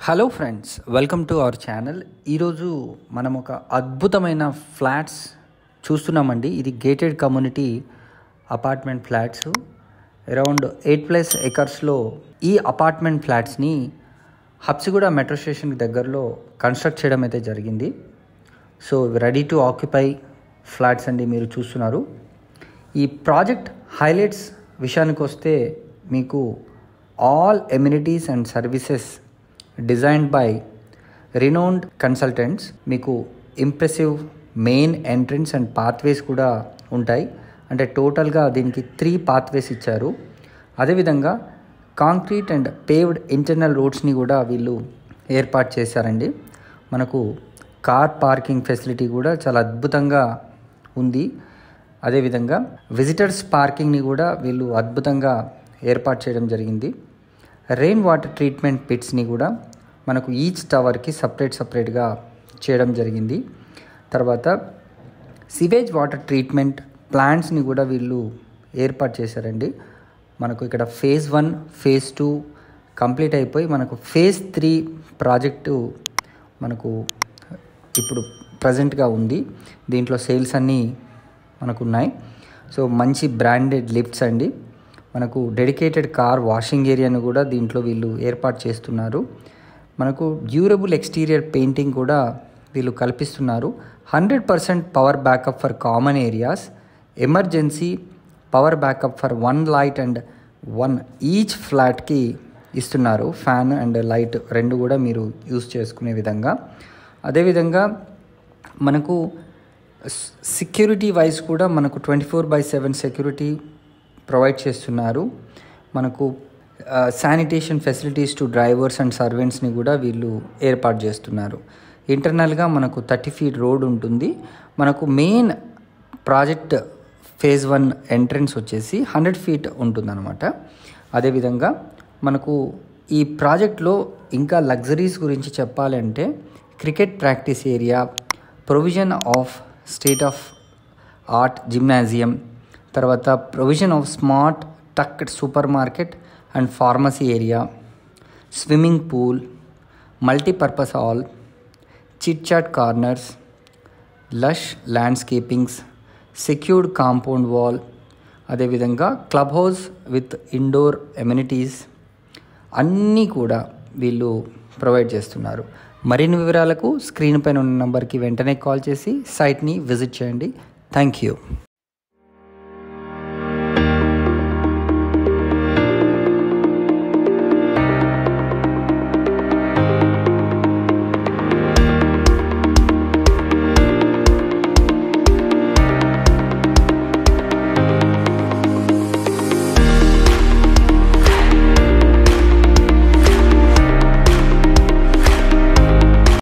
Hello friends, welcome to our channel. ఈరోజు మనం ఒక అద్భుతమైన ఫ్లాట్స్ చూస్తున్నామండి. ఇది gated community apartment flats. Around 8+ ఎకర్స్లో ఈ అపార్ట్మెంట్ ఫ్లాట్స్ని హబ్సిగూడ మెట్రో స్టేషన్కి దగ్గరలో కన్స్ట్రక్ట్ చేయడం అయితే జరిగింది. So ready to occupy flats అండి మీరు చూస్తున్నారు. ఈ ప్రాజెక్ట్ హైలైట్స్ విషయానికి వస్తే మీకు all amenities and services designed by renowned consultants. మీకు impressive main entrance and pathways కూడా ఉంటాయి. అంటే టోటల్గా దీనికి 3 పాత్వేస్ ఇచ్చారు. అదేవిధంగా కాంక్రీట్ అండ్ పేవ్డ్ ఇంటర్నల్ రోడ్స్ని కూడా వీళ్ళు ఏర్పాటు చేశారండి. మనకు కార్ పార్కింగ్ ఫెసిలిటీ కూడా చాలా అద్భుతంగా ఉంది. అదేవిధంగా విజిటర్స్ పార్కింగ్ని కూడా వీళ్ళు అద్భుతంగా ఏర్పాటు చేయడం జరిగింది. రెయిన్ వాటర్ ట్రీట్మెంట్ పిట్స్ని కూడా మనకు ఈచ్ టవర్కి సపరేట్గా చేయడం జరిగింది. తర్వాత సివేజ్ వాటర్ ట్రీట్మెంట్ ప్లాంట్స్ని కూడా వీళ్ళు ఏర్పాటు చేశారండి. మనకు ఇక్కడ ఫేజ్ 1, ఫేజ్ 2 కంప్లీట్ అయిపోయి మనకు ఫేజ్ 3 ప్రాజెక్టు మనకు ఇప్పుడు ప్రజెంట్గా ఉంది. దీంట్లో సేల్స్ అన్నీ మనకు ఉన్నాయి. సో మంచి బ్రాండెడ్ లిఫ్ట్స్ అండి. మనకు డెడికేటెడ్ కార్ వాషింగ్ ఏరియాను కూడా దీంట్లో వీళ్ళు ఏర్పాటు చేస్తున్నారు. మనకు డ్యూరబుల్ ఎక్స్టీరియర్ పెయింటింగ్ కూడా వీళ్ళు కల్పిస్తున్నారు. 100% power backup for common areas, emergency power backup for 1 light and 1 each ఫ్లాట్కి ఇస్తున్నారు. ఫ్యాన్ అండ్ లైట్ 2 కూడా మీరు యూస్ చేసుకునే విధంగా. అదేవిధంగా మనకు సెక్యూరిటీ వైజ్ కూడా మనకు 24/7 సెక్యూరిటీ ప్రొవైడ్ చేస్తున్నారు. మనకు sanitation facilities to drivers and సర్వెంట్స్ని కూడా వీళ్ళు ఏర్పాటు చేస్తున్నారు. ఇంటర్నల్గా మనకు 30 feet రోడ్ ఉంటుంది. మనకు మెయిన్ ప్రాజెక్ట్ ఫేజ్ 1 ఎంట్రన్స్ వచ్చేసి 100 feet ఉంటుందన్నమాట. అదేవిధంగా మనకు ఈ ప్రాజెక్ట్లో ఇంకా లగ్జరీస్ గురించి చెప్పాలంటే cricket practice area, provision of state of art gymnasium, తర్వాత provision of smart tucked super market and pharmacy area, swimming pool, multipurpose hall, chit chat corners, lush landscapings, secured compound wall, అదేవిధంగా club house with indoor amenities అన్నీ కూడా వీళ్ళు provide చేస్తున్నారు. మరిన్ని వివరాలకు screen పైన ఉన్న నెంబర్కి వెంటనే కాల్ చేసి సైట్ని విజిట్ చేయండి. Thank you.